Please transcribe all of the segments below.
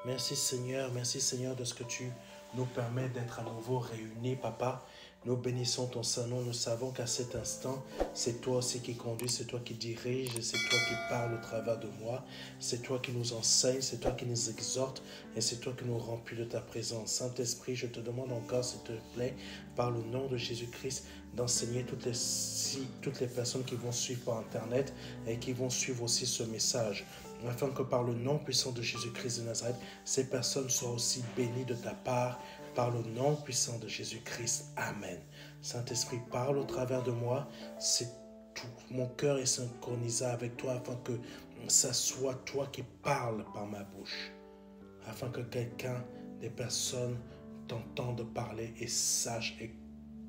Merci Seigneur de ce que tu nous permets d'être à nouveau réunis, Papa. Nous bénissons ton Saint-Nom, nous savons qu'à cet instant, c'est toi aussi qui conduis, c'est toi qui dirige, c'est toi qui parles au travers de moi, c'est toi qui nous enseigne, c'est toi qui nous exhorte et c'est toi qui nous remplis de ta présence. Saint-Esprit, je te demande encore, s'il te plaît, par le nom de Jésus-Christ, d'enseigner toutes les personnes qui vont suivre par Internet et qui vont suivre aussi ce message, afin que par le nom puissant de Jésus-Christ de Nazareth, ces personnes soient aussi bénies de ta part, par le nom puissant de Jésus-Christ. Amen. Saint-Esprit, parle au travers de moi. C'est tout. Mon cœur est synchronisé avec toi afin que ça soit toi qui parles par ma bouche. Afin que des personnes t'entendent parler et sachent et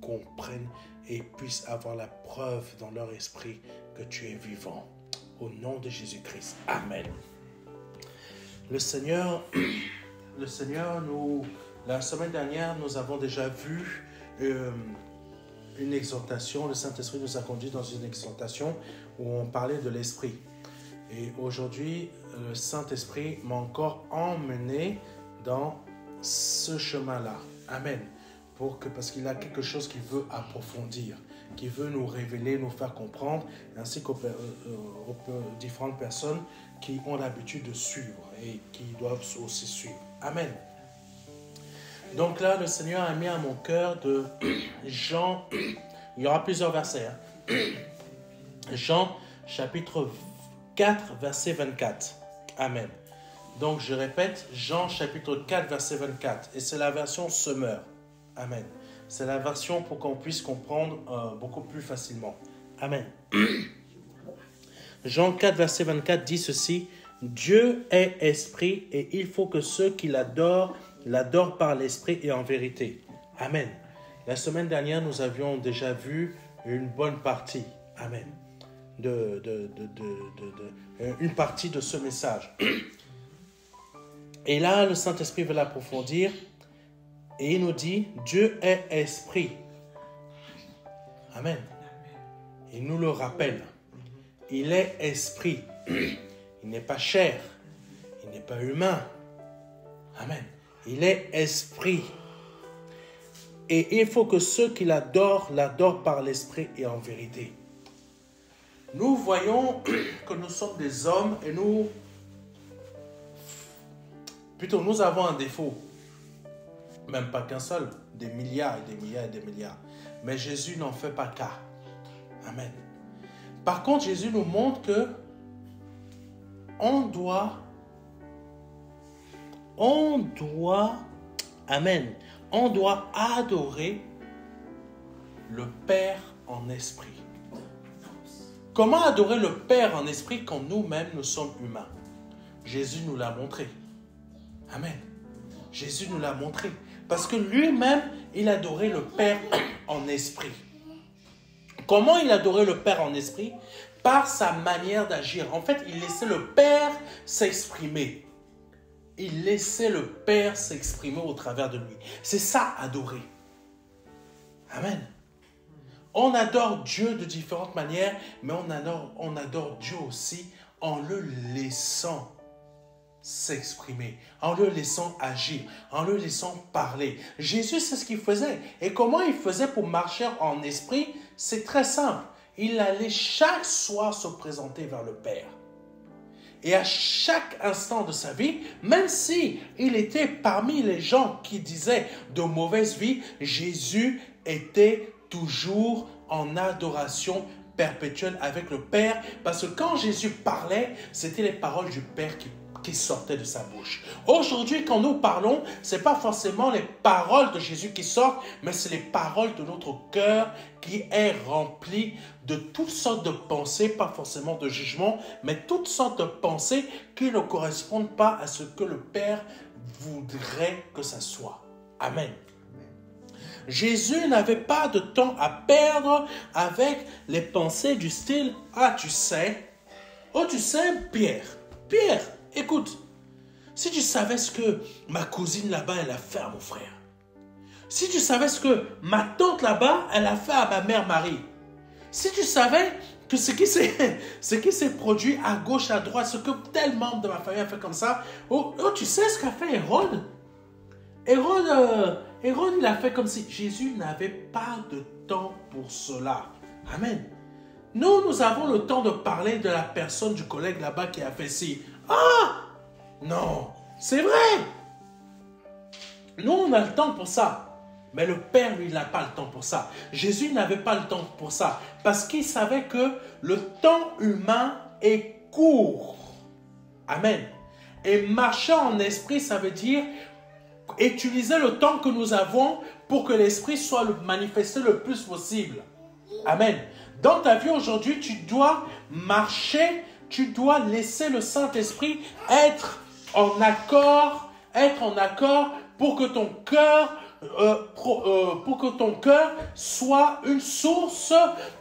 comprennent et puissent avoir la preuve dans leur esprit que tu es vivant. Au nom de Jésus-Christ. Amen. Le Seigneur, la semaine dernière, nous avons déjà vu une exhortation. Le Saint-Esprit nous a conduits dans une exhortation où on parlait de l'Esprit. Et aujourd'hui, le Saint-Esprit m'a encore emmené dans ce chemin-là. Amen. Parce qu'il a quelque chose qu'il veut approfondir, qui veut nous révéler, nous faire comprendre, ainsi qu'aux différentes personnes qui ont l'habitude de suivre et qui doivent aussi suivre. Amen. Donc là, le Seigneur a mis à mon cœur de Jean, il y aura plusieurs versets. Jean, chapitre 4, verset 24. Amen. Donc je répète, Jean, chapitre 4, verset 24. Et c'est la version Semeur. Amen. C'est la version pour qu'on puisse comprendre beaucoup plus facilement. Amen. Jean 4, verset 24 dit ceci. Dieu est esprit et il faut que ceux qui l'adorent par l'esprit et en vérité. Amen. La semaine dernière, nous avions déjà vu une bonne partie. Amen. Une partie de ce message. Et là, le Saint-Esprit veut l'approfondir. Et il nous dit, Dieu est esprit. Amen. Il nous le rappelle. Il est esprit. Il n'est pas chair. Il n'est pas humain. Amen. Il est esprit. Et il faut que ceux qui l'adorent par l'esprit et en vérité. Nous voyons que nous sommes des hommes et nous avons un défaut. Même pas qu'un seul, des milliards et des milliards et des milliards. Mais Jésus n'en fait pas cas. Amen. Par contre, Jésus nous montre que on doit, amen, on doit adorer le Père en esprit. Comment adorer le Père en esprit quand nous-mêmes nous sommes humains? Jésus nous l'a montré. Amen. Jésus nous l'a montré. Parce que lui-même, il adorait le Père en esprit. Comment il adorait le Père en esprit? Par sa manière d'agir. En fait, il laissait le Père s'exprimer. Il laissait le Père s'exprimer au travers de lui. C'est ça, adorer. Amen. On adore Dieu de différentes manières, mais on adore Dieu aussi en le laissant s'exprimer, en le laissant agir, en le laissant parler. Jésus, c'est ce qu'il faisait. Et comment il faisait pour marcher en esprit? C'est très simple. Il allait chaque soir se présenter vers le Père. Et à chaque instant de sa vie, même si il était parmi les gens qui disaient de mauvaise vie, Jésus était toujours en adoration perpétuelle avec le Père. Parce que quand Jésus parlait, c'était les paroles du Père qui sortaient de sa bouche. Aujourd'hui, quand nous parlons, ce n'est pas forcément les paroles de Jésus qui sortent, mais c'est les paroles de notre cœur qui est rempli de toutes sortes de pensées, pas forcément de jugement, mais toutes sortes de pensées qui ne correspondent pas à ce que le Père voudrait que ça soit. Amen. Jésus n'avait pas de temps à perdre avec les pensées du style « Ah, tu sais, Pierre, écoute, si tu savais ce que ma cousine là-bas, elle a fait à mon frère. Si tu savais ce que ma tante là-bas, elle a fait à ma mère Marie. Si tu savais que ce qui s'est produit à gauche, à droite, ce que tel membre de ma famille a fait comme ça. Oh, tu sais ce qu'a fait Hérode? Hérode, il a fait comme si Jésus n'avait pas de temps pour cela. Amen. Nous avons le temps de parler de la personne du collègue là-bas qui a fait ci. Ah! Non, c'est vrai. Nous, on a le temps pour ça. Mais le Père, lui, il n'a pas le temps pour ça. Jésus n'avait pas le temps pour ça. Parce qu'il savait que le temps humain est court. Amen. Et marcher en esprit, ça veut dire utiliser le temps que nous avons pour que l'esprit soit manifesté le plus possible. Amen. Dans ta vie aujourd'hui, tu dois marcher, tu dois laisser le Saint-Esprit être en accord pour que ton cœur soit une source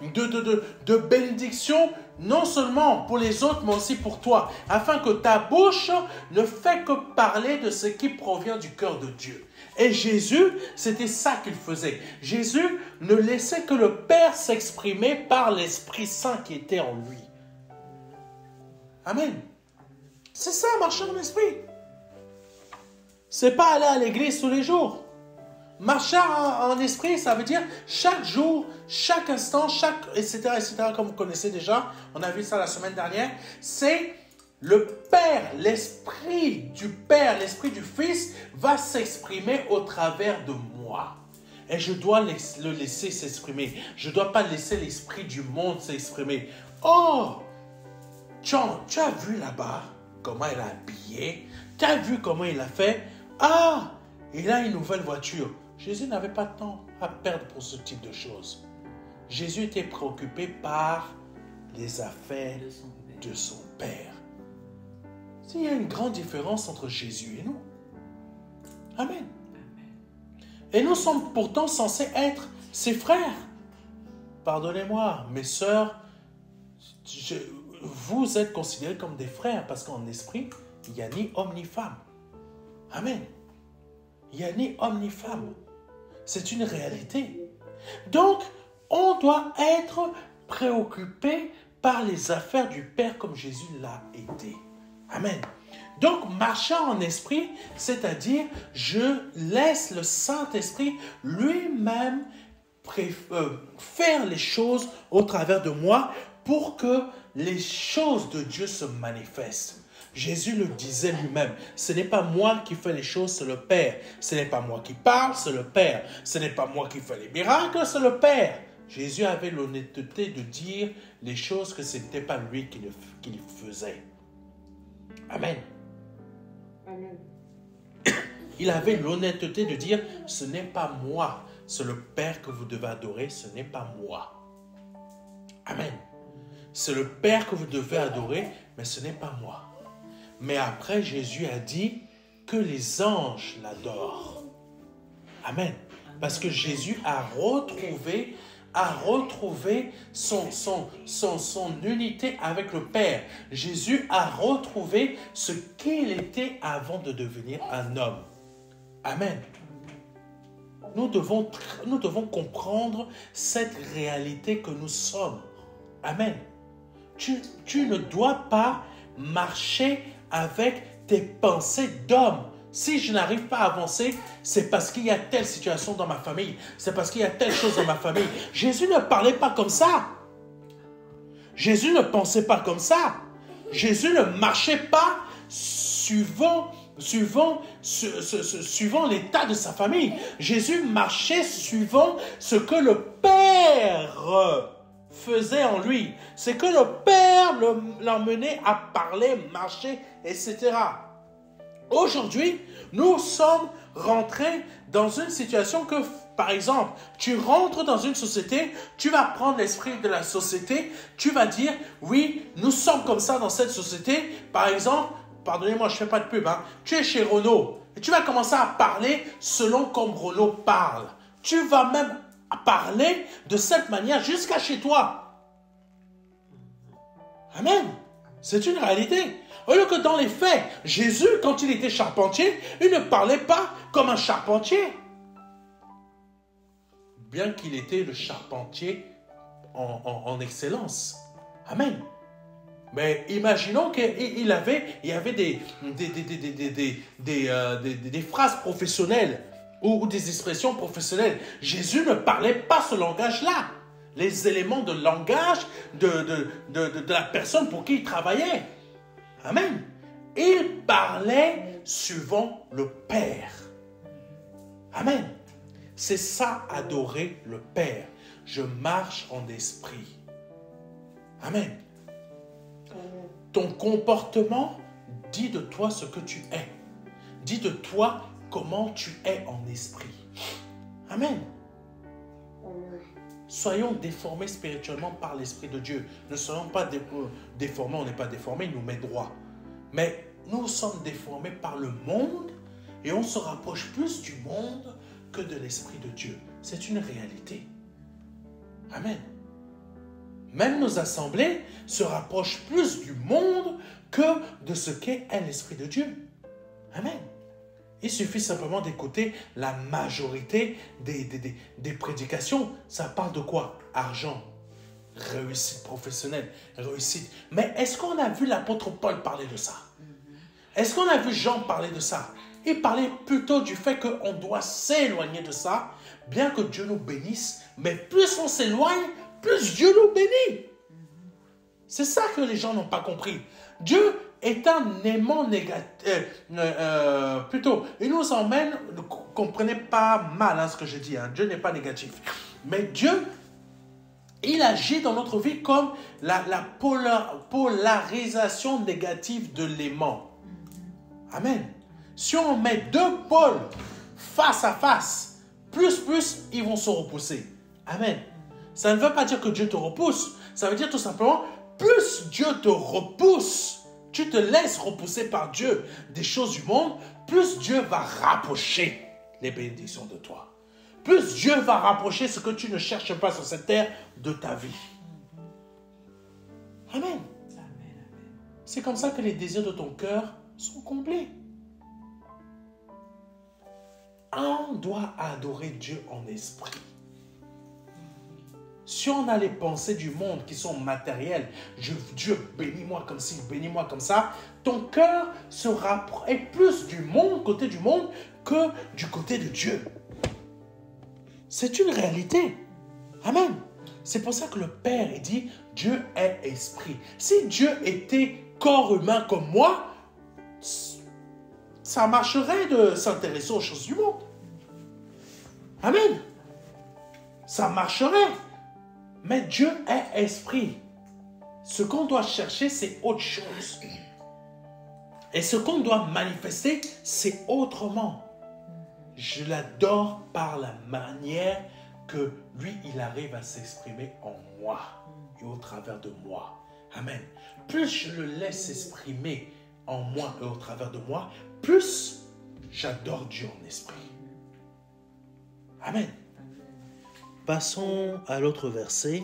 de bénédiction, non seulement pour les autres, mais aussi pour toi, afin que ta bouche ne fait que parler de ce qui provient du cœur de Dieu. Et Jésus, c'était ça qu'il faisait. Jésus ne laissait que le Père s'exprimer par l'Esprit Saint qui était en lui. Amen. C'est ça, marcher en esprit. C'est pas aller à l'église tous les jours. Marcher en esprit, ça veut dire chaque jour, chaque instant, etc., comme vous connaissez déjà, on a vu ça la semaine dernière, c'est le Père, l'Esprit du Père, l'Esprit du Fils va s'exprimer au travers de moi. Et je dois le laisser s'exprimer. Je ne dois pas laisser l'Esprit du monde s'exprimer. Oh, John, tu as vu là-bas comment il a habillé? Tu as vu comment il a fait? Ah, il a une nouvelle voiture. Jésus n'avait pas de temps à perdre pour ce type de choses. Jésus était préoccupé par les affaires de son Père. Il y a une grande différence entre Jésus et nous. Amen. Et nous sommes pourtant censés être ses frères. Pardonnez-moi, mes sœurs, vous êtes considérés comme des frères parce qu'en esprit, il n'y a ni homme ni femme. Amen. Il n'y a ni homme ni femme. C'est une réalité. Donc, on doit être préoccupé par les affaires du Père comme Jésus l'a été. Amen. Donc, marcher en esprit, c'est-à-dire, je laisse le Saint-Esprit lui-même faire les choses au travers de moi pour que les choses de Dieu se manifestent. Jésus le disait lui-même, ce n'est pas moi qui fais les choses, c'est le Père. Ce n'est pas moi qui parle, c'est le Père. Ce n'est pas moi qui fais les miracles, c'est le Père. Jésus avait l'honnêteté de dire les choses que ce n'était pas lui qui les faisait. Amen. Amen. Il avait l'honnêteté de dire, ce n'est pas moi, c'est le Père que vous devez adorer, ce n'est pas moi. Amen. C'est le Père que vous devez adorer, mais ce n'est pas moi. Mais après, Jésus a dit que les anges l'adorent. Amen. Parce que Jésus a retrouvé son unité avec le Père. Jésus a retrouvé ce qu'il était avant de devenir un homme. Amen. Nous devons comprendre cette réalité que nous sommes. Amen. Tu ne dois pas marcher avec tes pensées d'homme. Si je n'arrive pas à avancer, c'est parce qu'il y a telle situation dans ma famille. C'est parce qu'il y a telle chose dans ma famille. Jésus ne parlait pas comme ça. Jésus ne pensait pas comme ça. Jésus ne marchait pas suivant l'état de sa famille. Jésus marchait suivant ce que le Père faisait en lui. C'est que le Père l'emmenait à parler, marcher, etc. Aujourd'hui, nous sommes rentrés dans une situation que, par exemple, tu rentres dans une société, tu vas prendre l'esprit de la société, tu vas dire, oui, nous sommes comme ça dans cette société. Par exemple, pardonnez-moi, je ne fais pas de pub, tu es chez Renault et tu vas commencer à parler selon comme Renault parle. Tu vas même parler de cette manière jusqu'à chez toi. Amen. C'est une réalité. Au lieu que dans les faits, Jésus, quand il était charpentier, il ne parlait pas comme un charpentier. Bien qu'il était le charpentier en excellence. Amen. Mais imaginons qu'il y avait des phrases professionnelles ou des expressions professionnelles. Jésus ne parlait pas ce langage-là. Les éléments de langage de la personne pour qui il travaillait. Amen. Il parlait suivant le Père. Amen. C'est ça, adorer le Père. Je marche en esprit. Amen. Ton comportement dit de toi ce que tu es. Dit de toi comment tu es en esprit. Amen. Soyons déformés spirituellement par l'Esprit de Dieu. Ne soyons pas déformés, on n'est pas déformés, il nous met droit. Mais nous sommes déformés par le monde et on se rapproche plus du monde que de l'Esprit de Dieu. C'est une réalité. Amen. Même nos assemblées se rapprochent plus du monde que de ce qu'est l'Esprit de Dieu. Amen. Il suffit simplement d'écouter la majorité des prédications. Ça parle de quoi? Argent, réussite professionnelle, réussite. Mais est-ce qu'on a vu l'apôtre Paul parler de ça? Est-ce qu'on a vu Jean parler de ça? Il parlait plutôt du fait qu'on doit s'éloigner de ça, bien que Dieu nous bénisse. Mais plus on s'éloigne, plus Dieu nous bénit. C'est ça que les gens n'ont pas compris. Dieu est un aimant négatif. Il nous emmène, ne comprenez pas mal ce que je dis. Dieu n'est pas négatif. Mais Dieu, il agit dans notre vie comme la polarisation négative de l'aimant. Amen. Si on met deux pôles face à face, plus, ils vont se repousser. Amen. Ça ne veut pas dire que Dieu te repousse. Ça veut dire tout simplement, plus Dieu te repousse, tu te laisses repousser par Dieu des choses du monde, plus Dieu va rapprocher les bénédictions de toi. Plus Dieu va rapprocher ce que tu ne cherches pas sur cette terre de ta vie. Amen. C'est comme ça que les désirs de ton cœur sont comblés. On doit adorer Dieu en esprit. Si on a les pensées du monde qui sont matérielles, Dieu bénis-moi comme ci, bénis-moi comme ça, ton cœur est plus du monde, côté du monde, que du côté de Dieu. C'est une réalité. Amen. C'est pour ça que le Père il dit, Dieu est esprit. Si Dieu était corps humain comme moi, ça marcherait de s'intéresser aux choses du monde. Amen. Ça marcherait. Mais Dieu est esprit. Ce qu'on doit chercher, c'est autre chose. Et ce qu'on doit manifester, c'est autrement. Je l'adore par la manière que lui, il arrive à s'exprimer en moi et au travers de moi. Amen. Plus je le laisse s'exprimer en moi et au travers de moi, plus j'adore Dieu en esprit. Amen. Passons à l'autre verset.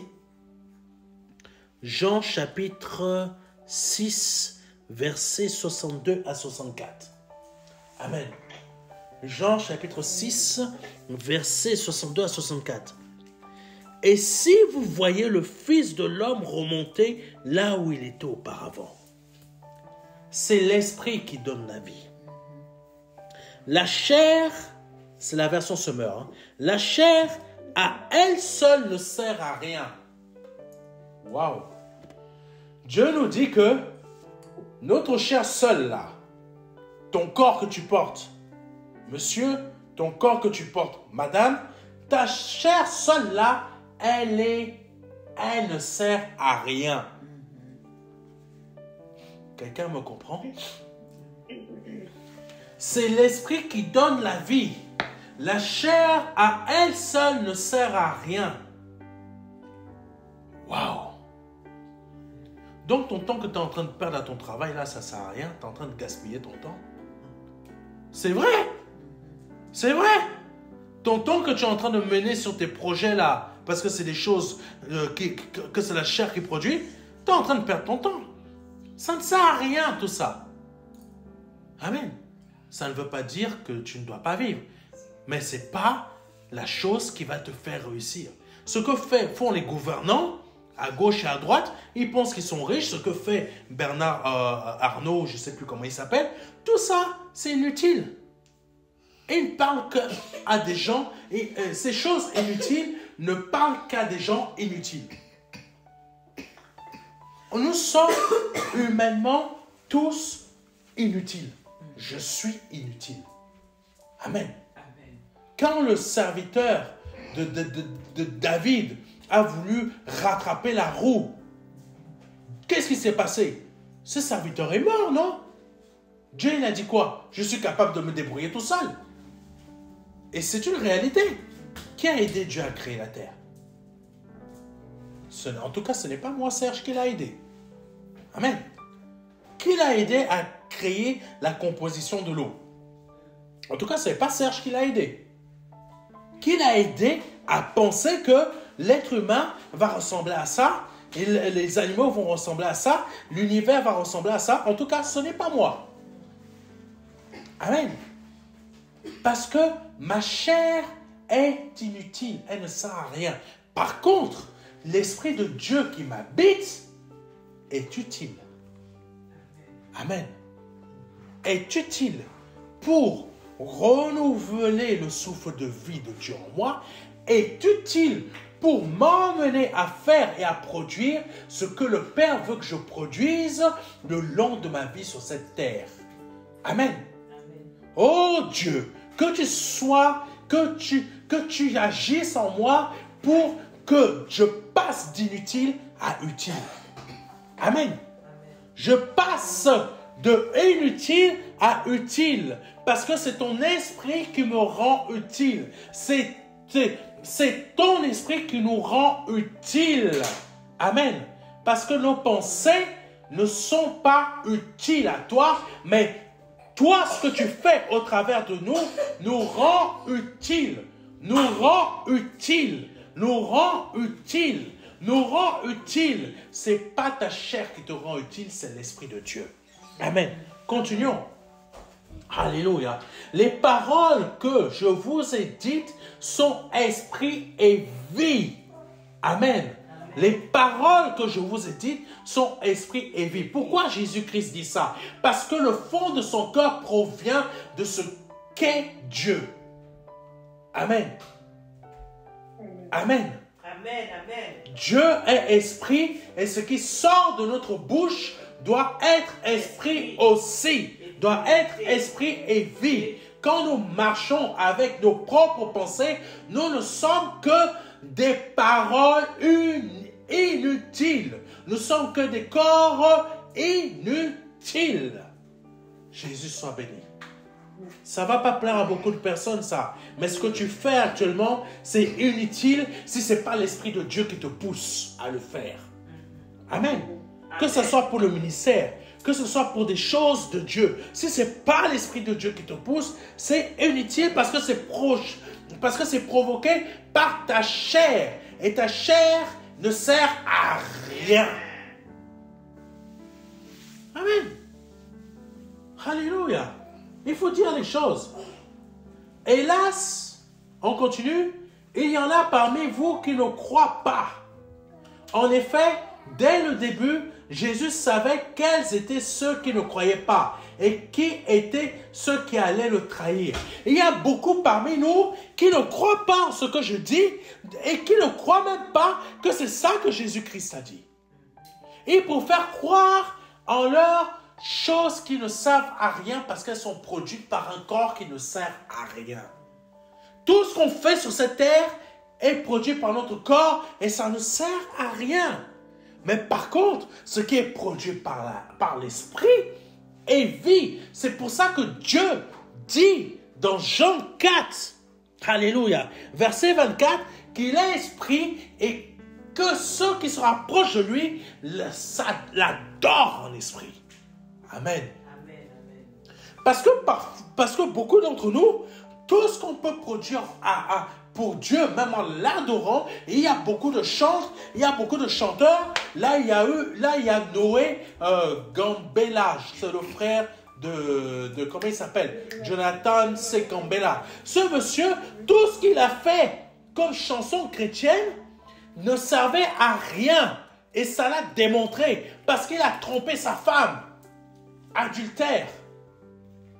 Jean chapitre 6, versets 62 à 64. Amen. Jean chapitre 6, versets 62 à 64. Et si vous voyez le Fils de l'homme remonter là où il était auparavant, c'est l'esprit qui donne la vie. La chair, c'est la version Semeur, la chair à elle seule ne sert à rien. Waouh! Dieu nous dit que notre chair seule là, ton corps que tu portes, monsieur, ton corps que tu portes, madame, ta chair seule là, elle ne sert à rien. Quelqu'un me comprend? C'est l'esprit qui donne la vie. La chair à elle seule ne sert à rien. Waouh! Donc ton temps que tu es en train de perdre à ton travail, là, ça ne sert à rien. Tu es en train de gaspiller ton temps. C'est vrai! C'est vrai! Ton temps que tu es en train de mener sur tes projets, là, parce que c'est des choses que c'est la chair qui produit, tu es en train de perdre ton temps. Ça ne sert à rien, tout ça. Amen. Ça ne veut pas dire que tu ne dois pas vivre. Mais ce n'est pas la chose qui va te faire réussir. Ce que font les gouvernants, à gauche et à droite. Ils pensent qu'ils sont riches. Ce que fait Bernard Arnault, je ne sais plus comment il s'appelle. Tout ça, c'est inutile. Et il ne parle qu'à des gens. Et ces choses inutiles ne parlent qu'à des gens inutiles. Nous sommes humainement tous inutiles. Je suis inutile. Amen. Amen. Quand le serviteur de David a voulu rattraper la roue, qu'est-ce qui s'est passé? Ce serviteur est mort, non? Dieu, il a dit quoi? Je suis capable de me débrouiller tout seul. Et c'est une réalité. Qui a aidé Dieu à créer la terre? En tout cas, ce n'est pas moi, Serge, qui l'a aidé. Amen. Qui l'a aidé à créer la composition de l'eau? En tout cas, ce n'est pas Serge qui l'a aidé. Qui l'a aidé à penser que l'être humain va ressembler à ça, et les animaux vont ressembler à ça, l'univers va ressembler à ça? En tout cas, ce n'est pas moi. Amen. Parce que ma chair est inutile, elle ne sert à rien. Par contre, l'Esprit de Dieu qui m'habite est utile. Amen. Est utile pour renouveler le souffle de vie de Dieu en moi, est utile pour m'emmener à faire et à produire ce que le Père veut que je produise le long de ma vie sur cette terre. Amen. Oh Dieu, que tu sois, que tu agisses en moi pour que je passe d'inutile à utile. Amen. Je passe de inutile à utile parce que c'est ton esprit qui me rend utile. C'est ton esprit qui nous rend utile. Amen. Parce que nos pensées ne sont pas utiles à toi, mais toi, ce que tu fais au travers de nous rend utile, nous rend utile, nous rend utile, nous rend utile. Ce n'est pas ta chair qui te rend utile, c'est l'Esprit de Dieu. Amen. Continuons. Alléluia. Les paroles que je vous ai dites sont esprit et vie. Amen. Les paroles que je vous ai dites sont esprit et vie. Pourquoi Jésus-Christ dit ça? Parce que le fond de son cœur provient de ce qu'est Dieu. Amen. Amen. Amen. Amen. Dieu est esprit et ce qui sort de notre bouche doit être esprit aussi. Doit être esprit et vie. Quand nous marchons avec nos propres pensées, nous ne sommes que des paroles inutiles. Nous sommes que des corps inutiles. Jésus soit béni. Ça ne va pas plaire à beaucoup de personnes, ça. Mais ce que tu fais actuellement, c'est inutile si ce n'est pas l'Esprit de Dieu qui te pousse à le faire. Amen. Que ce soit pour le ministère, que ce soit pour des choses de Dieu. Si ce n'est pas l'Esprit de Dieu qui te pousse, c'est inutile parce que c'est provoqué par ta chair. Et ta chair ne sert à rien. Amen. Alléluia. Il faut dire les choses. Hélas, on continue, il y en a parmi vous qui ne croient pas. En effet, dès le début, Jésus savait quels étaient ceux qui ne croyaient pas et qui étaient ceux qui allaient le trahir. Il y a beaucoup parmi nous qui ne croient pas en ce que je dis et qui ne croient même pas que c'est ça que Jésus-Christ a dit. Et pour faire croire en leur choses qui ne servent à rien parce qu'elles sont produites par un corps qui ne sert à rien. Tout ce qu'on fait sur cette terre est produit par notre corps et ça ne sert à rien. Mais par contre, ce qui est produit par l'esprit est vie. C'est pour ça que Dieu dit dans Jean 4, alléluia, verset 24, qu'il est esprit et que ceux qui se rapprochent de lui l'adorent en esprit. Amen. Amen. Amen. Parce que beaucoup d'entre nous, tout ce qu'on peut produire pour Dieu, même en l'adorant, il y a beaucoup de chants, il y a beaucoup de chanteurs. Là, il y a Noé Gambella, c'est le frère de comment il s'appelle? Jonathan C. Gambella. Ce monsieur, tout ce qu'il a fait comme chanson chrétienne ne servait à rien. Et ça l'a démontré parce qu'il a trompé sa femme. Adultère.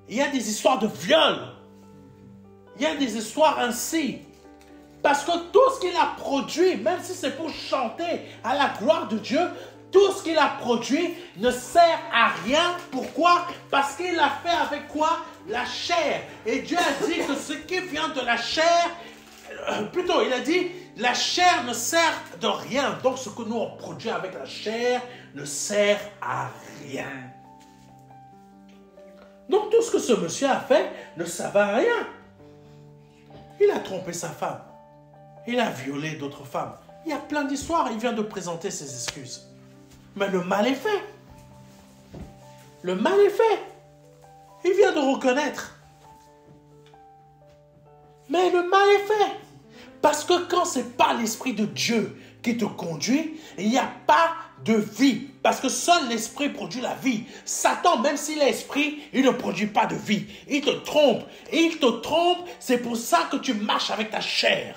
Il y a des histoires de viol. Il y a des histoires ainsi. Parce que tout ce qu'il a produit, même si c'est pour chanter à la gloire de Dieu, tout ce qu'il a produit ne sert à rien. Pourquoi? Parce qu'il l'a fait avec quoi? La chair. Et Dieu a dit que ce qui vient de la chair, plutôt il a dit, la chair ne sert de rien. Donc ce que nous on produit avec la chair ne sert à rien. Donc tout ce que ce monsieur a fait ne servait à rien. Il a trompé sa femme. Il a violé d'autres femmes. Il y a plein d'histoires. Il vient de présenter ses excuses. Mais le mal est fait. Le mal est fait. Il vient de reconnaître. Mais le mal est fait. Parce que quand ce n'est pas l'Esprit de Dieu qui te conduit, il n'y a pas de vie. Parce que seul l'Esprit produit la vie. Satan, même s'il est esprit, il ne produit pas de vie. Il te trompe. Et il te trompe, c'est pour ça que tu marches avec ta chair.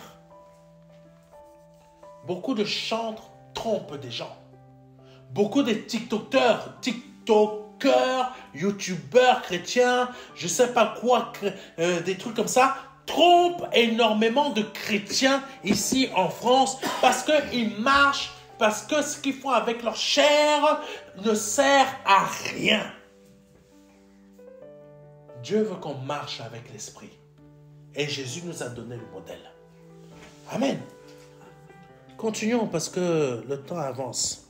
Beaucoup de chantres trompent des gens. Beaucoup de TikTokers, YouTubeurs chrétiens, je ne sais pas quoi, des trucs comme ça, trompent énormément de chrétiens ici en France parce qu'ils marchent, parce que ce qu'ils font avec leur chair ne sert à rien. Dieu veut qu'on marche avec l'Esprit. Et Jésus nous a donné le modèle. Amen. Continuons parce que le temps avance.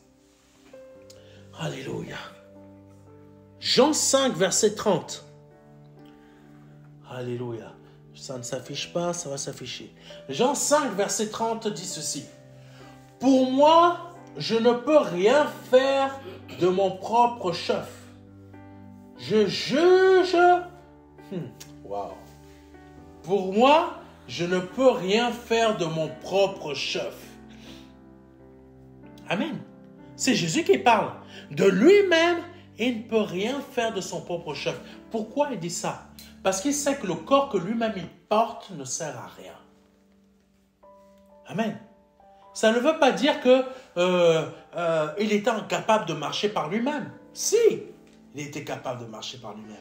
Alléluia. Jean 5, verset 30. Alléluia. Ça ne s'affiche pas, ça va s'afficher. Jean 5, verset 30 dit ceci. Pour moi, je ne peux rien faire de mon propre chef. Je juge. Wow. Pour moi, je ne peux rien faire de mon propre chef. Amen. C'est Jésus qui parle. De lui-même, il ne peut rien faire de son propre chef. Pourquoi il dit ça? Parce qu'il sait que le corps que lui-même il porte ne sert à rien. Amen. Ça ne veut pas dire qu'il était incapable de marcher par lui-même. Si, il était capable de marcher par lui-même.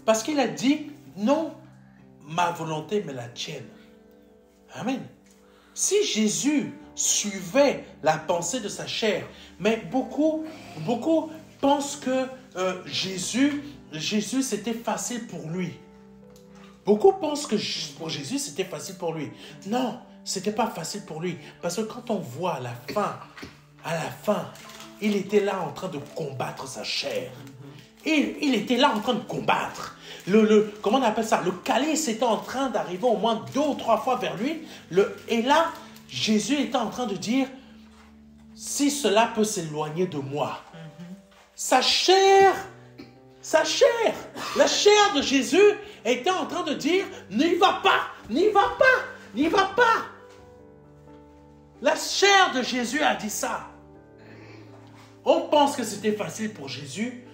Parce qu'il a dit, non, ma volonté, mais la tienne. Amen. Si Jésus suivait la pensée de sa chair, mais beaucoup pensent que Jésus, c'était facile pour lui. Beaucoup pensent que pour Jésus, c'était facile pour lui. Non, c'était pas facile pour lui. Parce que quand on voit à la fin, il était là en train de combattre sa chair. Il était là en train de combattre. Comment on appelle ça? Le calice était en train d'arriver au moins 2 ou 3 fois vers lui. Et là, Jésus était en train de dire, si cela peut s'éloigner de moi. Sa chair, la chair de Jésus était en train de dire, n'y va pas, n'y va pas, n'y va pas. La chair de Jésus a dit ça. On pense que c'était facile pour Jésus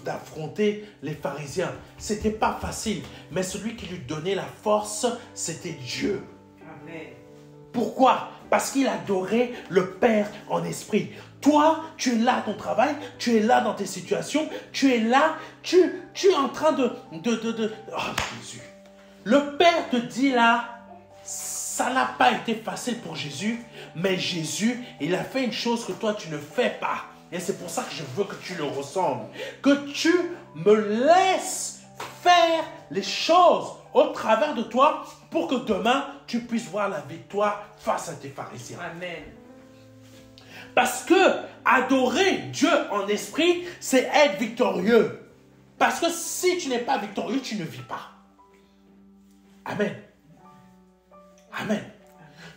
d'affronter les pharisiens. C'était pas facile, mais celui qui lui donnait la force, c'était Dieu. Amen. Pourquoi? Parce qu'il adorait le Père en esprit. Toi, tu es là à ton travail, tu es là dans tes situations, tu es là, tu es en train de... Oh Jésus. Le Père te dit là, ça n'a pas été facile pour Jésus, mais Jésus, il a fait une chose que toi, tu ne fais pas. Et c'est pour ça que je veux que tu le ressembles. Que tu me laisses faire les choses au travers de toi pour que demain, tu puisses voir la victoire face à tes pharisiens. Amen. Parce que adorer Dieu en esprit, c'est être victorieux. Parce que si tu n'es pas victorieux, tu ne vis pas. Amen. Amen.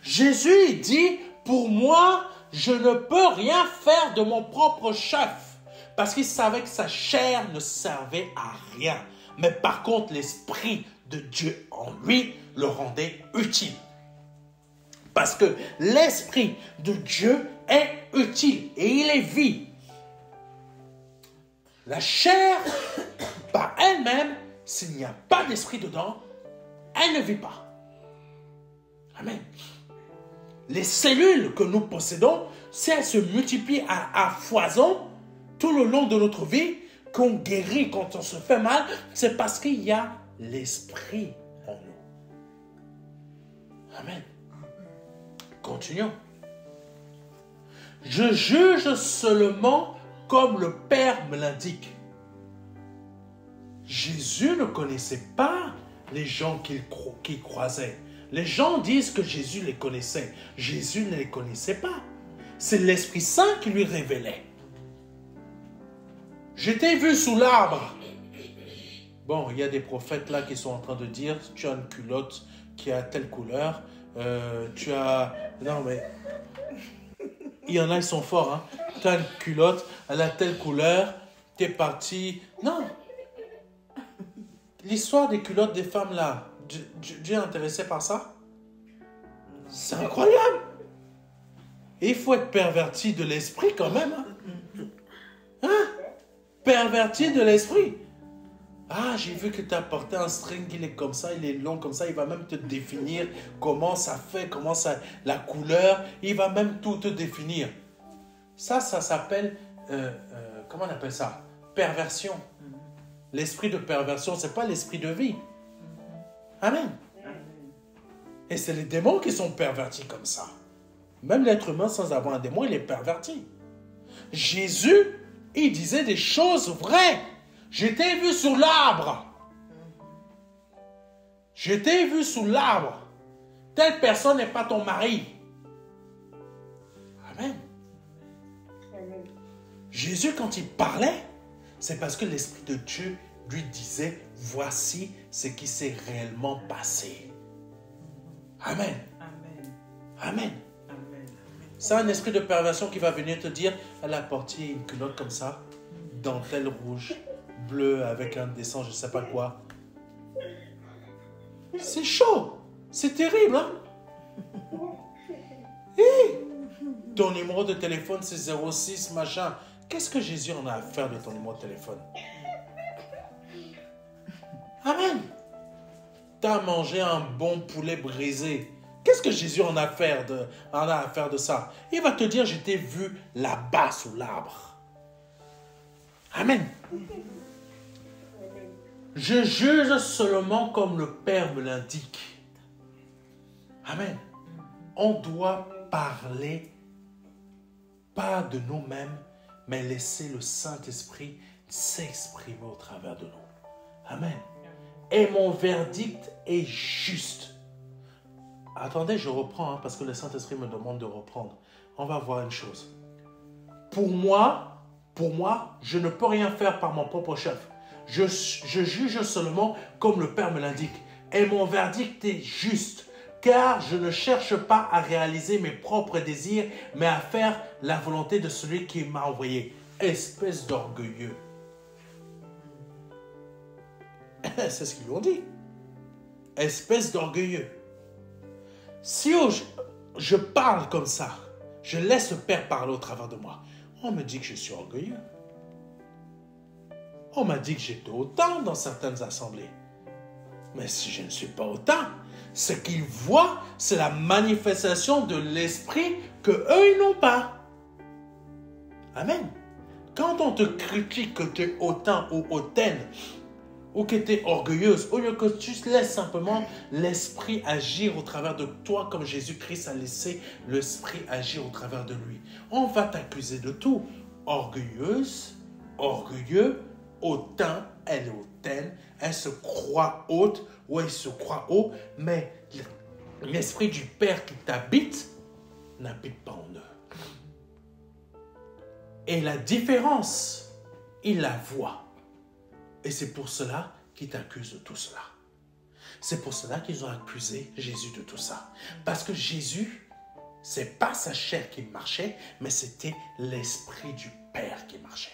Jésus dit, pour moi, je ne peux rien faire de mon propre chef. Parce qu'il savait que sa chair ne servait à rien. Mais par contre, l'Esprit de Dieu en lui le rendait utile. Parce que l'Esprit de Dieu est utile et il est vie. La chair, par elle-même, s'il n'y a pas d'esprit dedans, elle ne vit pas. Amen. les cellules que nous possédons, si elles se multiplient à foison tout le long de notre vie, qu'on guérit quand on se fait mal, c'est parce qu'il y a l'esprit en nous. Amen. Continuons. Je juge seulement comme le Père me l'indique. Jésus ne connaissait pas les gens qu'il croisait. Les gens disent que Jésus les connaissait. Jésus ne les connaissait pas. C'est l'Esprit Saint qui lui révélait. Je t'ai vu sous l'arbre. Bon, il y a des prophètes là qui sont en train de dire, tu as une culotte qui a telle couleur, tu as... Non mais... Il y en a, ils sont forts, hein. Tu as une culotte, elle a telle couleur, tu es parti... Non. L'histoire des culottes des femmes là, Dieu est intéressé par ça? C'est incroyable. Et il faut être perverti de l'esprit quand même. Hein? Perverti de l'esprit. Ah, j'ai vu que tu as porté un string, il est comme ça, il est long comme ça, il va même te définir comment ça fait, comment ça, la couleur, il va même tout te définir. Ça s'appelle, comment on appelle ça? Perversion. L'esprit de perversion, ce n'est pas l'esprit de vie. Amen. Et c'est les démons qui sont pervertis comme ça. Même l'être humain sans avoir un démon, il est perverti. Jésus, il disait des choses vraies. Je t'ai vu sous l'arbre. Je t'ai vu sous l'arbre. Telle personne n'est pas ton mari. Amen. Amen. Jésus, quand il parlait, c'est parce que l'Esprit de Dieu lui disait, voici ce qui s'est réellement passé. Amen. Amen. Amen. Amen. C'est un esprit de perversion qui va venir te dire, elle a porté une culotte comme ça, dentelle rouge, bleue, avec un dessin, je ne sais pas quoi. C'est chaud. C'est terrible, hein? Ton numéro de téléphone, c'est 06, machin. Qu'est-ce que Jésus en a à faire de ton numéro de téléphone? Amen. Tu as mangé un bon poulet brisé. Qu'est-ce que Jésus en a à faire de ça? Il va te dire, je t'ai vu là-bas sous l'arbre. Amen. Je juge seulement comme le Père me l'indique. Amen. On doit parler pas de nous-mêmes, mais laisser le Saint-Esprit s'exprimer au travers de nous. Amen. Et mon verdict est juste. Attendez, je reprends, parce que le Saint-Esprit me demande de reprendre. On va voir une chose. Pour moi, je ne peux rien faire par mon propre chef. Je juge seulement comme le Père me l'indique. Et mon verdict est juste, car je ne cherche pas à réaliser mes propres désirs, mais à faire la volonté de celui qui m'a envoyé. Espèce d'orgueilleux. C'est ce qu'ils lui ont dit. Espèce d'orgueilleux. Si je parle comme ça, je laisse le Père parler au travers de moi, on me dit que je suis orgueilleux. On m'a dit que j'étais autant dans certaines assemblées. Mais si je ne suis pas autant, ce qu'ils voient, c'est la manifestation de l'esprit que eux ils n'ont pas. Amen. Quand on te critique que tu es autant ou hautaine, ou que tu es orgueilleuse, au lieu que tu laisses simplement l'esprit agir au travers de toi, comme Jésus-Christ a laissé l'esprit agir au travers de lui, on va t'accuser de tout. Orgueilleuse, orgueilleux, hautain, elle est hautaine, elle se croit haute, ou elle se croit haut, mais l'esprit du Père qui t'habite n'habite pas en eux. Et la différence, il la voit. Et c'est pour cela qu'ils t'accusent de tout cela. C'est pour cela qu'ils ont accusé Jésus de tout ça. Parce que Jésus, c'est pas sa chair qui marchait, mais c'était l'esprit du Père qui marchait.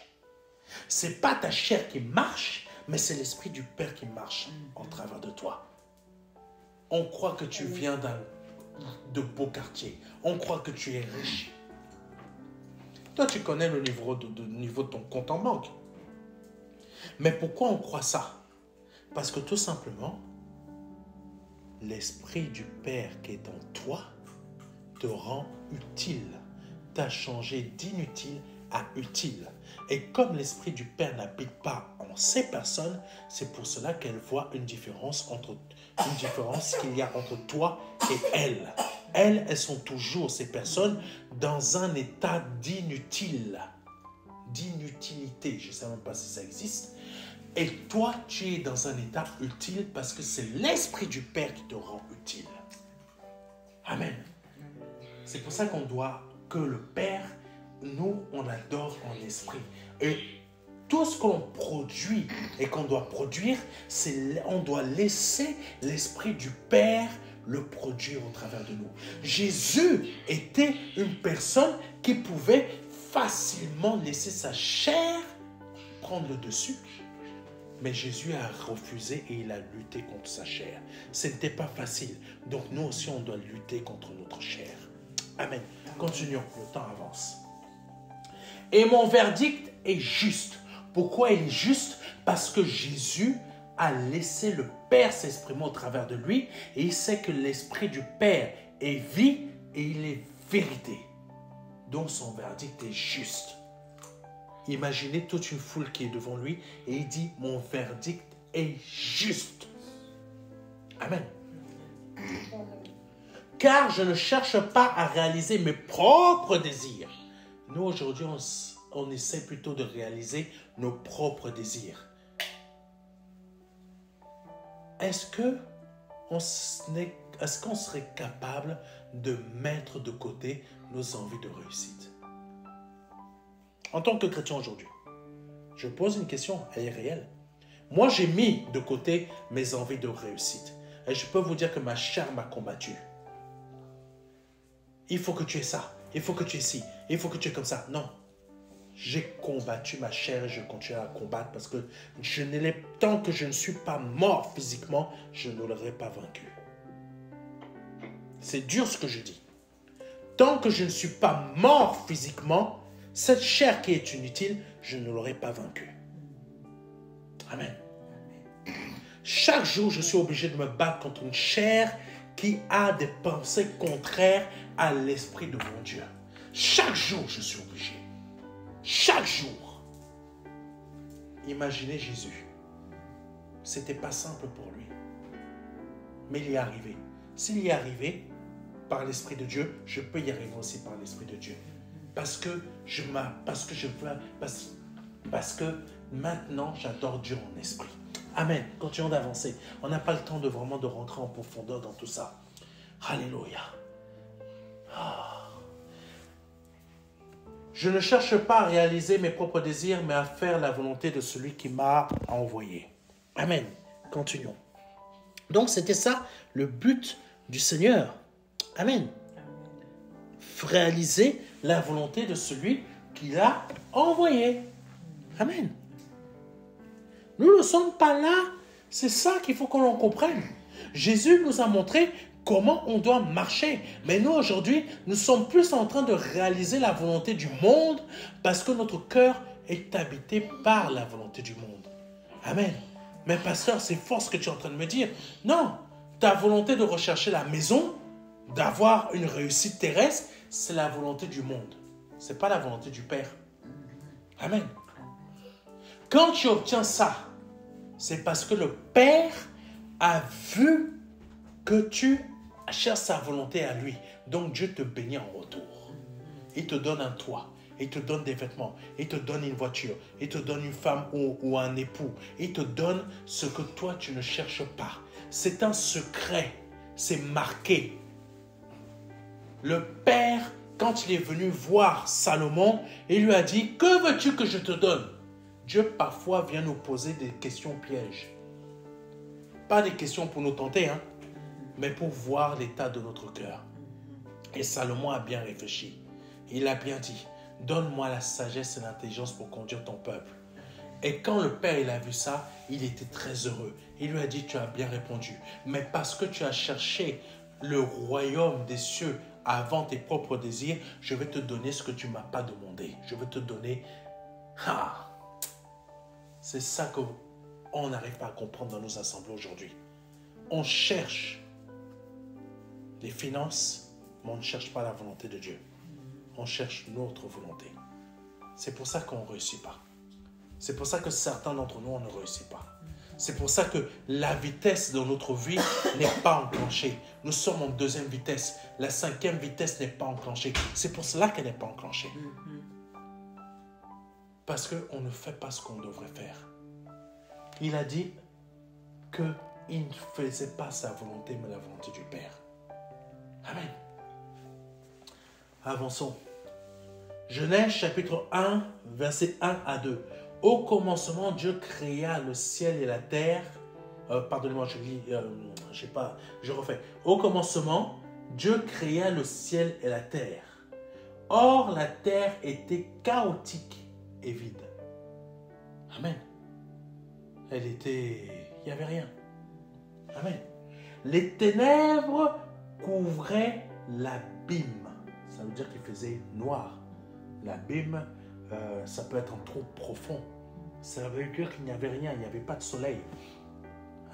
C'est pas ta chair qui marche, mais c'est l'esprit du Père qui marche en travers de toi. On croit que tu viens de beaux quartiers. On croit que tu es riche. Toi, tu connais le niveau de ton compte en banque. Mais pourquoi on croit ça? Parce que tout simplement, l'esprit du Père qui est en toi te rend utile. T'as changé d'inutile à utile. Et comme l'Esprit du Père n'habite pas en ces personnes, c'est pour cela qu'elle voit une différence qu'il y a entre toi et elle. Elles sont toujours, ces personnes, dans un état d'inutilité. Je ne sais même pas si ça existe. Et toi, tu es dans un état utile parce que c'est l'Esprit du Père qui te rend utile. Amen. C'est pour ça qu'on doit, que le Père, nous, on adore en esprit. Et tout ce qu'on produit et qu'on doit produire, on doit laisser l'Esprit du Père le produire au travers de nous. Jésus était une personne qui pouvait facilement laisser sa chair prendre le dessus. Mais Jésus a refusé et il a lutté contre sa chair. Ce n'était pas facile. Donc nous aussi, on doit lutter contre notre chair. Amen. Continuons, le temps avance. Et mon verdict est juste. Pourquoi il est juste? Parce que Jésus a laissé le Père s'exprimer au travers de lui et il sait que l'Esprit du Père est vie et il est vérité. Donc son verdict est juste. Imaginez toute une foule qui est devant lui et il dit, mon verdict est juste. Amen. Car je ne cherche pas à réaliser mes propres désirs. Nous, aujourd'hui, on essaie plutôt de réaliser nos propres désirs. Est-ce qu'on serait capable de mettre de côté nos envies de réussite? En tant que chrétien aujourd'hui, je pose une question, elle est réelle. Moi, j'ai mis de côté mes envies de réussite. Et je peux vous dire que ma chair m'a combattu. Il faut que tu aies ça, il faut que tu aies ci, il faut que tu aies comme ça. Non, j'ai combattu ma chair et je continue à combattre parce que tant que je ne suis pas mort physiquement, je ne l'aurai pas vaincu. C'est dur ce que je dis. Tant que je ne suis pas mort physiquement, cette chair qui est inutile, je ne l'aurai pas vaincue. Amen. Chaque jour, je suis obligé de me battre contre une chair qui a des pensées contraires à l'Esprit de mon Dieu. Chaque jour, je suis obligé. Chaque jour. Imaginez Jésus. C'était pas simple pour lui. Mais il y est arrivé. S'il y est arrivé par l'Esprit de Dieu, je peux y arriver aussi par l'Esprit de Dieu. Parce que maintenant, j'adore Dieu en esprit. Amen. Continuons d'avancer. On n'a pas le temps de vraiment de rentrer en profondeur dans tout ça. Alléluia. Je ne cherche pas à réaliser mes propres désirs, mais à faire la volonté de celui qui m'a envoyé. Amen. Continuons. Donc, c'était ça le but du Seigneur. Amen. Réaliser la volonté de celui qui l'a envoyé. Amen. Nous ne sommes pas là. C'est ça qu'il faut qu'on en comprenne. Jésus nous a montré comment on doit marcher. Mais nous, aujourd'hui, nous sommes plus en train de réaliser la volonté du monde parce que notre cœur est habité par la volonté du monde. Amen. Mais pasteur, c'est fort ce que tu es en train de me dire. Non, ta volonté de rechercher la maison, d'avoir une réussite terrestre, c'est la volonté du monde. Ce n'est pas la volonté du Père. Amen. Quand tu obtiens ça, c'est parce que le Père a vu que tu cherches sa volonté à lui. Donc Dieu te bénit en retour. Il te donne un toit. Il te donne des vêtements. Il te donne une voiture. Il te donne une femme ou un époux. Il te donne ce que toi tu ne cherches pas. C'est un secret. C'est marqué. Le Père, quand il est venu voir Salomon, il lui a dit, que veux-tu que je te donne? Dieu parfois vient nous poser des questions pièges. Pas des questions pour nous tenter, mais pour voir l'état de notre cœur. Et Salomon a bien réfléchi. Il a bien dit, donne-moi la sagesse et l'intelligence pour conduire ton peuple. Et quand le Père il a vu ça, il était très heureux. Il lui a dit, tu as bien répondu. Mais parce que tu as cherché le royaume des cieux avant tes propres désirs, je vais te donner ce que tu ne m'as pas demandé. Je vais te donner... C'est ça qu'on n'arrive pas à comprendre dans nos assemblées aujourd'hui. On cherche les finances, mais on ne cherche pas la volonté de Dieu. On cherche notre volonté. C'est pour ça qu'on ne réussit pas. C'est pour ça que certains d'entre nous, on ne réussit pas. C'est pour ça que la vitesse de notre vie n'est pas enclenchée. Nous sommes en deuxième vitesse. La cinquième vitesse n'est pas enclenchée. C'est pour cela qu'elle n'est pas enclenchée. Parce qu'on ne fait pas ce qu'on devrait faire. Il a dit qu'il ne faisait pas sa volonté, mais la volonté du Père. Amen. Avançons. Genèse chapitre 1, versets 1 à 2. Au commencement, Dieu créa le ciel et la terre. Pardonnez-moi, je refais. Au commencement, Dieu créa le ciel et la terre. Or, la terre était chaotique et vide. Amen. Il n'y avait rien. Amen. Les ténèbres couvraient l'abîme. Ça veut dire qu'il faisait noir. L'abîme, ça peut être un trou profond. Ça veut dire qu'il n'y avait rien, il n'y avait pas de soleil.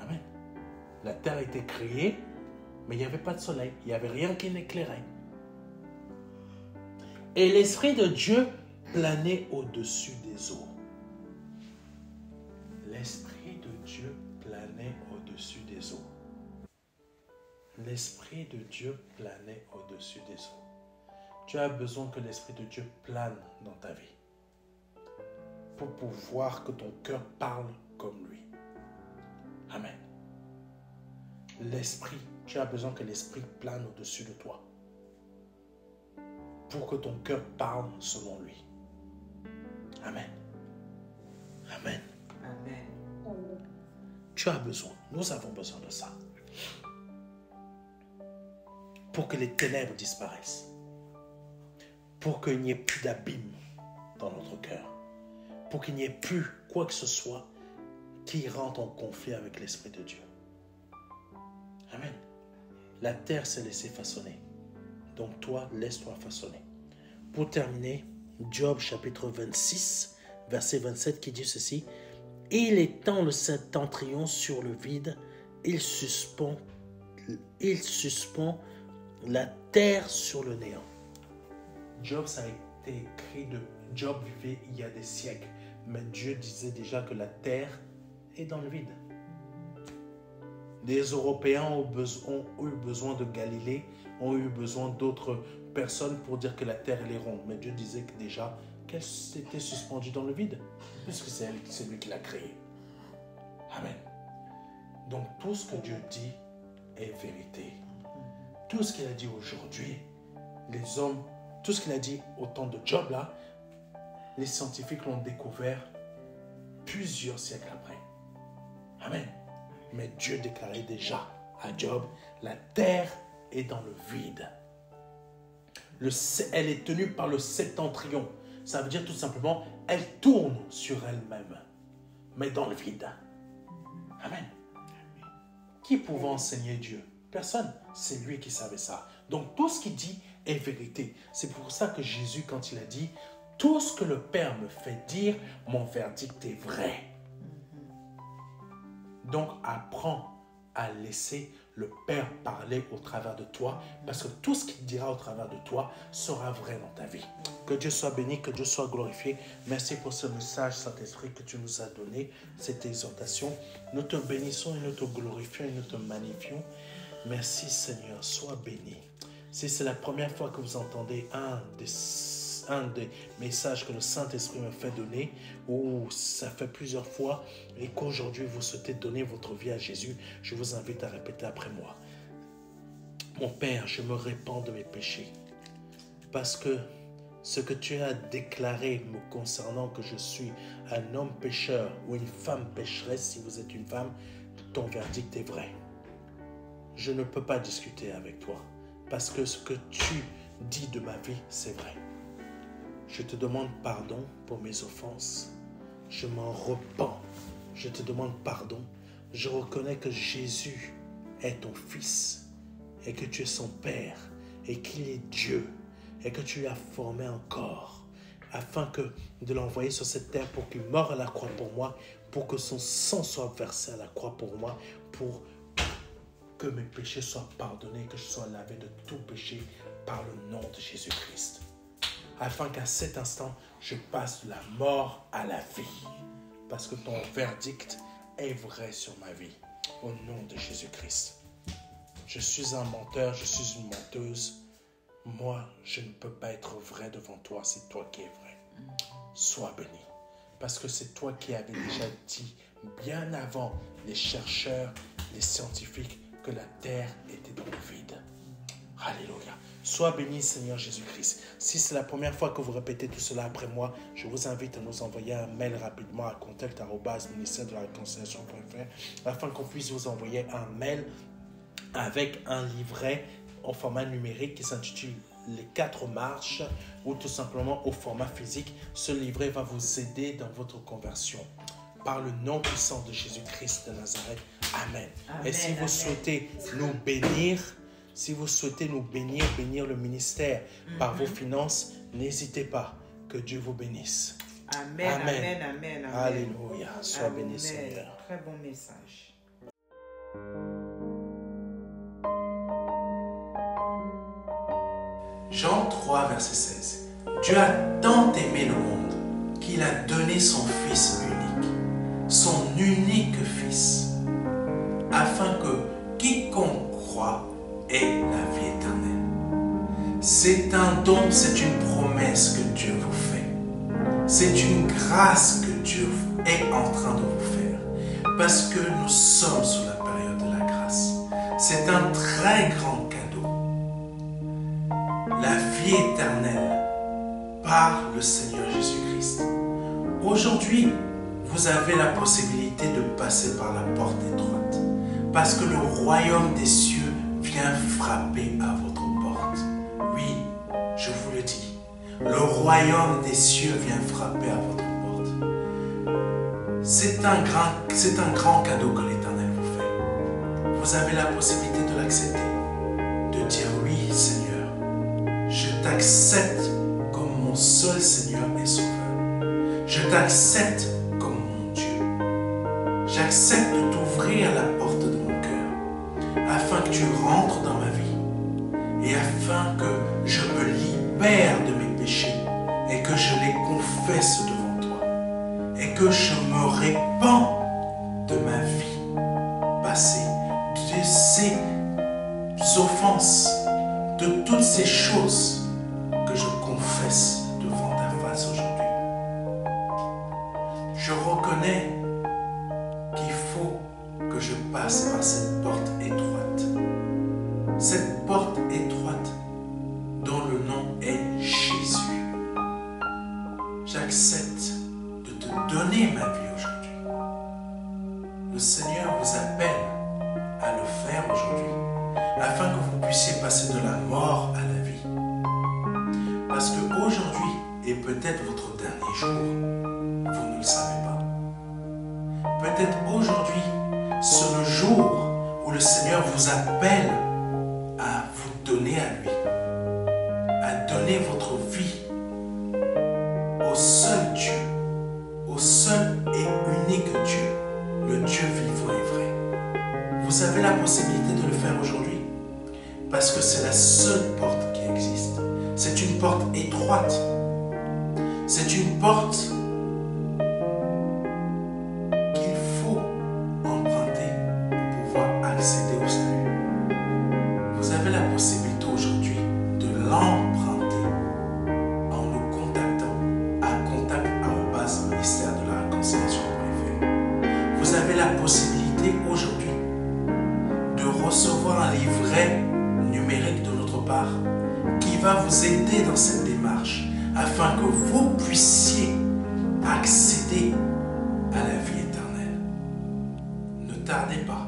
Amen. La terre était créée, mais il n'y avait pas de soleil. Il n'y avait rien qui l'éclairait. Et l'Esprit de Dieu planait au-dessus des eaux. L'Esprit de Dieu planait au-dessus des eaux. L'Esprit de Dieu planait au-dessus des eaux. Tu as besoin que l'Esprit de Dieu plane dans ta vie pour pouvoir que ton cœur parle comme lui. Amen. L'Esprit, tu as besoin que l'Esprit plane au-dessus de toi pour que ton cœur parle selon lui. Amen. Amen. Amen. Tu as besoin, nous avons besoin de ça pour que les ténèbres disparaissent, pour qu'il n'y ait plus d'abîme dans notre cœur, pour qu'il n'y ait plus quoi que ce soit qui rentre en conflit avec l'Esprit de Dieu. Amen. La terre s'est laissée façonner. Donc toi, laisse-toi façonner. Pour terminer, Job chapitre 26, verset 27 qui dit ceci. Il étend le septentrion sur le vide, il suspend la terre sur le néant. Job, ça a été écrit de Job vivait il y a des siècles. Mais Dieu disait déjà que la terre est dans le vide. Les Européens ont eu besoin de Galilée, ont eu besoin d'autres personnes pour dire que la terre elle est ronde. Mais Dieu disait que déjà qu'elle s'était suspendue dans le vide, puisque c'est lui qui l'a créée. Amen. Donc tout ce que Dieu dit est vérité. Tout ce qu'il a dit aujourd'hui, les hommes, tout ce qu'il a dit au temps de Job là, les scientifiques l'ont découvert plusieurs siècles après. Amen. Mais Dieu déclarait déjà à Job, la terre est dans le vide. Elle est tenue par le septentrion. Ça veut dire tout simplement, elle tourne sur elle-même, mais dans le vide. Amen. Qui pouvait enseigner Dieu? Personne. C'est lui qui savait ça. Donc tout ce qu'il dit est vérité. C'est pour ça que Jésus, quand il a dit, tout ce que le Père me fait dire, mon verdict est vrai. Donc apprends à laisser le Père parler au travers de toi, parce que tout ce qu'il dira au travers de toi sera vrai dans ta vie. Que Dieu soit béni, que Dieu soit glorifié. Merci pour ce message, Saint-Esprit, que tu nous as donné, cette exhortation. Nous te bénissons et nous te glorifions et nous te magnifions. Merci Seigneur, sois béni. Si c'est la première fois que vous entendez un des messages que le Saint-Esprit me fait donner, ou ça fait plusieurs fois, et qu'aujourd'hui vous souhaitez donner votre vie à Jésus, je vous invite à répéter après moi. Mon Père, je me répands de mes péchés, parce que ce que tu as déclaré me concernant, que je suis un homme pécheur ou une femme pécheresse, si vous êtes une femme, ton verdict est vrai. Je ne peux pas discuter avec toi, parce que ce que tu dis de ma vie, c'est vrai. Je te demande pardon pour mes offenses. Je m'en repens. Je te demande pardon. Je reconnais que Jésus est ton Fils et que tu es son Père et qu'il est Dieu et que tu l'as formé un corps afin de l'envoyer sur cette terre pour qu'il meure à la croix pour moi, pour que son sang soit versé à la croix pour moi, pour que mes péchés soient pardonnés, que je sois lavé de tout péché par le nom de Jésus-Christ. Afin qu'à cet instant, je passe de la mort à la vie. Parce que ton verdict est vrai sur ma vie. Au nom de Jésus-Christ. Je suis un menteur, je suis une menteuse. Moi, je ne peux pas être vrai devant toi, c'est toi qui es vrai. Sois béni. Parce que c'est toi qui avais déjà dit, bien avant les chercheurs, les scientifiques, que la terre était dans le vide. Alléluia. Sois béni, Seigneur Jésus-Christ. Si c'est la première fois que vous répétez tout cela après moi, je vous invite à nous envoyer un mail rapidement à contact@ministère-de-la-réconciliation.fr afin qu'on puisse vous envoyer un mail avec un livret en format numérique qui s'intitule Les 4 marches ou tout simplement au format physique. Ce livret va vous aider dans votre conversion. Par le nom puissant de Jésus-Christ de Nazareth. Amen. Amen, Et si vous amen. souhaitez nous bénir, bénir le ministère par vos finances, n'hésitez pas. Que Dieu vous bénisse. Amen, Amen. amen, amen, amen. Alléluia. Sois Amen. béni, Seigneur. Très bon message. Jean 3, verset 16. Dieu a tant aimé le monde qu'il a donné son Fils unique, son unique Fils, afin que quiconque croit ait la vie éternelle. C'est un don, c'est une promesse que Dieu vous fait. C'est une grâce que Dieu est en train de vous faire. Parce que nous sommes sous la période de la grâce. C'est un très grand cadeau. La vie éternelle par le Seigneur Jésus-Christ. Aujourd'hui, vous avez la possibilité de passer par la porte étroite. Parce que le royaume des cieux vient frapper à votre porte. Oui, je vous le dis. Le royaume des cieux vient frapper à votre porte. C'est un grand cadeau que l'Éternel vous fait. Vous avez la possibilité de l'accepter. De dire oui, Seigneur, je t'accepte comme mon seul Seigneur et Sauveur. Je t'accepte comme mon Dieu. J'accepte de t'ouvrir la porte de mon cœur afin que tu rentres dans ma vie et afin que je me libère de mes péchés et que je les confesse devant toi et que je me répands de ma vie passée, de ces offenses, de toutes ces choses que je confesse devant ta face aujourd'hui. Je reconnais qu'il faut que je passe par cette porte étroite. Cette porte étroite dont le nom est Jésus. J'accepte de te donner ma vie aujourd'hui. Le Seigneur vous appelle à le faire aujourd'hui afin que vous puissiez passer de la mort à la vie. Parce qu'aujourd'hui est peut-être votre dernier jour. Vous ne le savez pas. Peut-être aujourd'hui, c'est le jour où le Seigneur vous appelle à vous donner à lui, à donner votre vie au seul Dieu, au seul et unique Dieu, le Dieu vivant et vrai. Vous avez la possibilité de le faire aujourd'hui parce que c'est la seule porte qui existe. C'est une porte étroite. C'est une porte qu'il faut emprunter pour pouvoir accéder au salut. Vous avez la possibilité aujourd'hui de l'emprunter en nous contactant à contact@ministère-de-la-réconciliation.fr. Vous avez la possibilité aujourd'hui de recevoir un livret numérique de notre part qui va vous aider dans cette démarche afin que vous puissiez accéder à la vie éternelle. Ne tardez pas.